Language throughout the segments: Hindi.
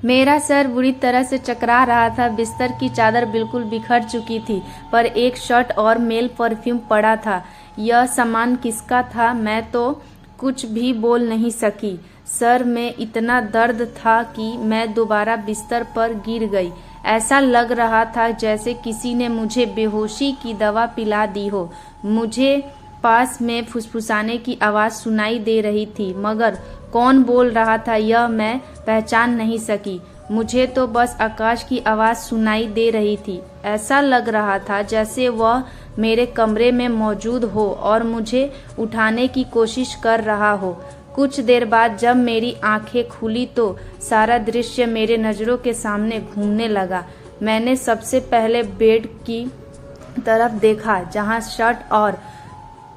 मेरा सर बुरी तरह से चकरा रहा था। बिस्तर की चादर बिल्कुल बिखर चुकी थी, पर एक शर्ट और मेल परफ्यूम पड़ा था। यह सामान किसका था? मैं तो कुछ भी बोल नहीं सकी। सर में इतना दर्द था कि मैं दोबारा बिस्तर पर गिर गई। ऐसा लग रहा था जैसे किसी ने मुझे बेहोशी की दवा पिला दी हो। मुझे पास में फुसफुसाने की आवाज़ सुनाई दे रही थी, मगर कौन बोल रहा था यह मैं पहचान नहीं सकी। मुझे तो बस आकाश की आवाज़ सुनाई दे रही थी। ऐसा लग रहा था जैसे वह मेरे कमरे में मौजूद हो और मुझे उठाने की कोशिश कर रहा हो। कुछ देर बाद जब मेरी आंखें खुली तो सारा दृश्य मेरे नज़रों के सामने घूमने लगा। मैंने सबसे पहले बेड की तरफ देखा जहां शर्ट और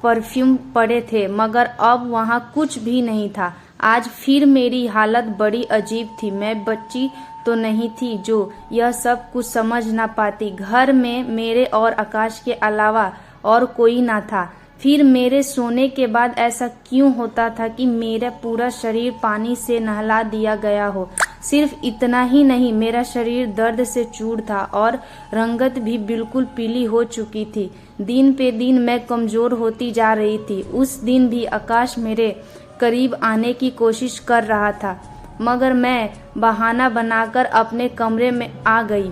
परफ्यूम पड़े थे, मगर अब वहां कुछ भी नहीं था। आज फिर मेरी हालत बड़ी अजीब थी। मैं बच्ची तो नहीं थी जो यह सब कुछ समझ ना पाती। घर में मेरे और आकाश के अलावा और कोई ना था। फिर मेरे सोने के बाद ऐसा क्यों होता था कि मेरा पूरा शरीर पानी से नहला दिया गया हो। सिर्फ इतना ही नहीं, मेरा शरीर दर्द से चूर था और रंगत भी बिल्कुल पीली हो चुकी थी। दिन पे दिन मैं कमजोर होती जा रही थी। उस दिन भी आकाश मेरे करीब आने की कोशिश कर रहा था, मगर मैं बहाना बनाकर अपने कमरे में आ गई।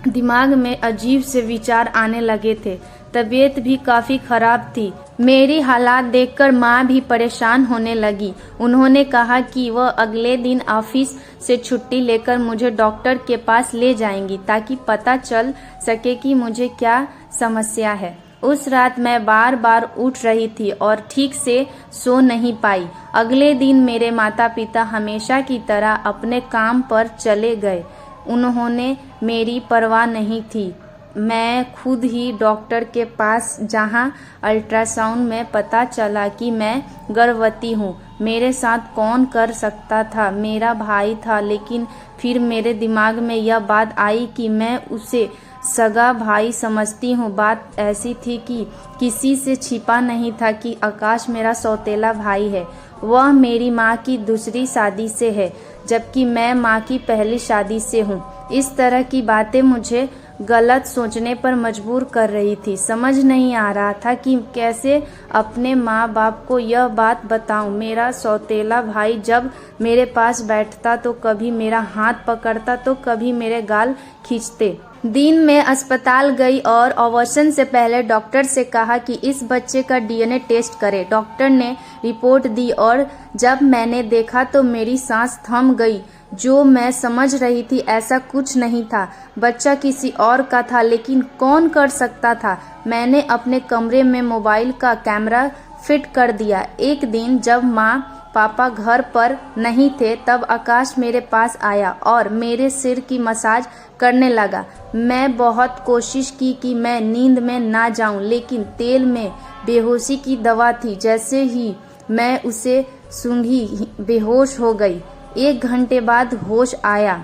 दिमाग में अजीब से विचार आने लगे थे। तबीयत भी काफ़ी ख़राब थी। मेरी हालात देखकर माँ भी परेशान होने लगी। उन्होंने कहा कि वह अगले दिन ऑफिस से छुट्टी लेकर मुझे डॉक्टर के पास ले जाएंगी ताकि पता चल सके कि मुझे क्या समस्या है। उस रात मैं बार बार उठ रही थी और ठीक से सो नहीं पाई। अगले दिन मेरे माता पिता हमेशा की तरह अपने काम पर चले गए। उन्होंने मेरी परवाह नहीं थी। मैं खुद ही डॉक्टर के पास, जहां अल्ट्रासाउंड में पता चला कि मैं गर्भवती हूँ। मेरे साथ कौन कर सकता था? मेरा भाई था, लेकिन फिर मेरे दिमाग में यह बात आई कि मैं उसे सगा भाई समझती हूँ। बात ऐसी थी कि किसी से छिपा नहीं था कि आकाश मेरा सौतेला भाई है। वह मेरी माँ की दूसरी शादी से है, जबकि मैं माँ की पहली शादी से हूँ। इस तरह की बातें मुझे गलत सोचने पर मजबूर कर रही थी। समझ नहीं आ रहा था कि कैसे अपने माँ बाप को यह बात बताऊं। मेरा सौतेला भाई जब मेरे पास बैठता तो कभी मेरा हाथ पकड़ता तो कभी मेरे गाल खींचते। दिन में अस्पताल गई और ऑपरेशन से पहले डॉक्टर से कहा कि इस बच्चे का डीएनए टेस्ट करें। डॉक्टर ने रिपोर्ट दी और जब मैंने देखा तो मेरी सांस थम गई। जो मैं समझ रही थी ऐसा कुछ नहीं था। बच्चा किसी और का था, लेकिन कौन कर सकता था? मैंने अपने कमरे में मोबाइल का कैमरा फिट कर दिया। एक दिन जब माँ पापा घर पर नहीं थे तब आकाश मेरे पास आया और मेरे सिर की मसाज करने लगा। मैं बहुत कोशिश की कि मैं नींद में ना जाऊं, लेकिन तेल में बेहोशी की दवा थी। जैसे ही मैं उसे सूंघी बेहोश हो गई। 1 घंटे बाद होश आया।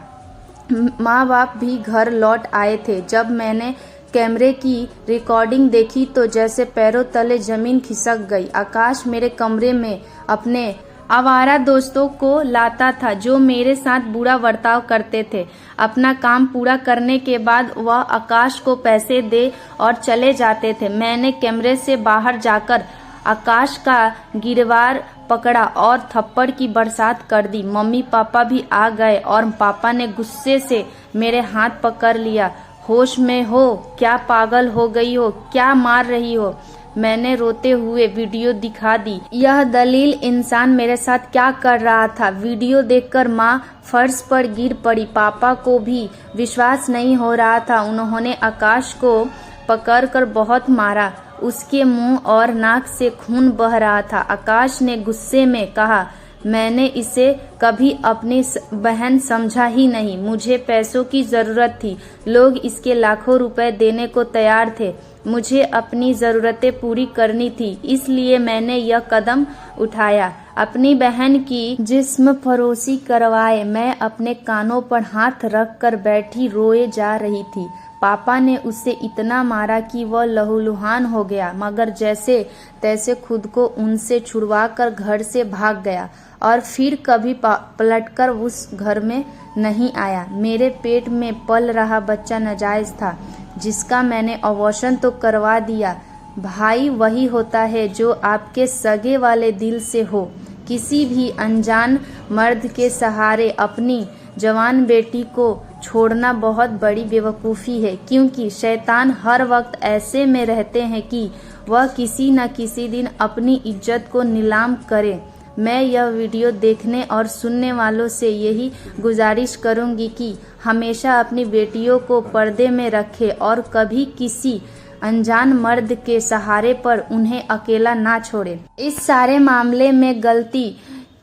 माँ बाप भी घर लौट आए थे। जब मैंने कैमरे की रिकॉर्डिंग देखी तो जैसे पैरों तले जमीन खिसक गई। आकाश मेरे कमरे में अपने आवारा दोस्तों को लाता था जो मेरे साथ बुरा बर्ताव करते थे। अपना काम पूरा करने के बाद वह आकाश को पैसे दे और चले जाते थे। मैंने कैमरे से बाहर जाकर आकाश का गिरवार पकड़ा और थप्पड़ की बरसात कर दी। मम्मी पापा भी आ गए और पापा ने गुस्से से मेरे हाथ पकड़ लिया। होश में हो क्या? पागल हो गई हो? क्या मार रही हो? मैंने रोते हुए वीडियो दिखा दी। यह दलील इंसान मेरे साथ क्या कर रहा था। वीडियो देखकर माँ फर्श पर गिर पड़ी। पापा को भी विश्वास नहीं हो रहा था। उन्होंने आकाश को पकड़कर बहुत मारा। उसके मुंह और नाक से खून बह रहा था। आकाश ने गुस्से में कहा, मैंने इसे कभी अपनी बहन समझा ही नहीं। मुझे पैसों की जरूरत थी। लोग इसके लाखों रुपए देने को तैयार थे। मुझे अपनी ज़रूरतें पूरी करनी थी, इसलिए मैंने यह कदम उठाया। अपनी बहन की जिस्म फरोशी करवाए मैं अपने कानों पर हाथ रख कर बैठी रोए जा रही थी। पापा ने उसे इतना मारा कि वह लहूलुहान हो गया, मगर जैसे तैसे खुद को उनसे छुड़वाकर घर से भाग गया और फिर कभी पलटकर उस घर में नहीं आया। मेरे पेट में पल रहा बच्चा नाजायज था, जिसका मैंने अबॉर्शन तो करवा दिया। भाई वही होता है जो आपके सगे वाले दिल से हो। किसी भी अनजान मर्द के सहारे अपनी जवान बेटी को छोड़ना बहुत बड़ी बेवकूफ़ी है, क्योंकि शैतान हर वक्त ऐसे में रहते हैं कि वह किसी न किसी दिन अपनी इज्जत को नीलाम करे। मैं यह वीडियो देखने और सुनने वालों से यही गुजारिश करूंगी कि हमेशा अपनी बेटियों को पर्दे में रखें और कभी किसी अनजान मर्द के सहारे पर उन्हें अकेला ना छोड़े। इस सारे मामले में गलती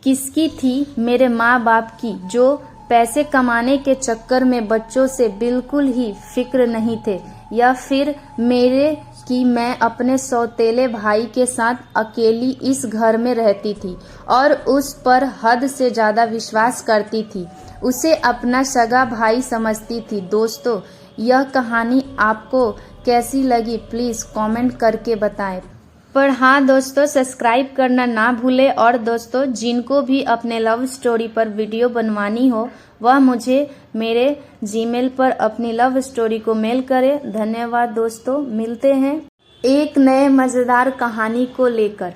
किसकी थी? मेरे माँ बाप की, जो पैसे कमाने के चक्कर में बच्चों से बिल्कुल ही फिक्र नहीं थे, या फिर मेरे कि मैं अपने सौतेले भाई के साथ अकेली इस घर में रहती थी और उस पर हद से ज़्यादा विश्वास करती थी, उसे अपना सगा भाई समझती थी। दोस्तों, यह कहानी आपको कैसी लगी प्लीज़ कमेंट करके बताएं। पर हाँ दोस्तों, सब्सक्राइब करना ना भूलें। और दोस्तों, जिनको भी अपने लव स्टोरी पर वीडियो बनवानी हो वह मुझे मेरे जीमेल पर अपनी लव स्टोरी को मेल करें। धन्यवाद दोस्तों, मिलते हैं एक नए मज़ेदार कहानी को लेकर।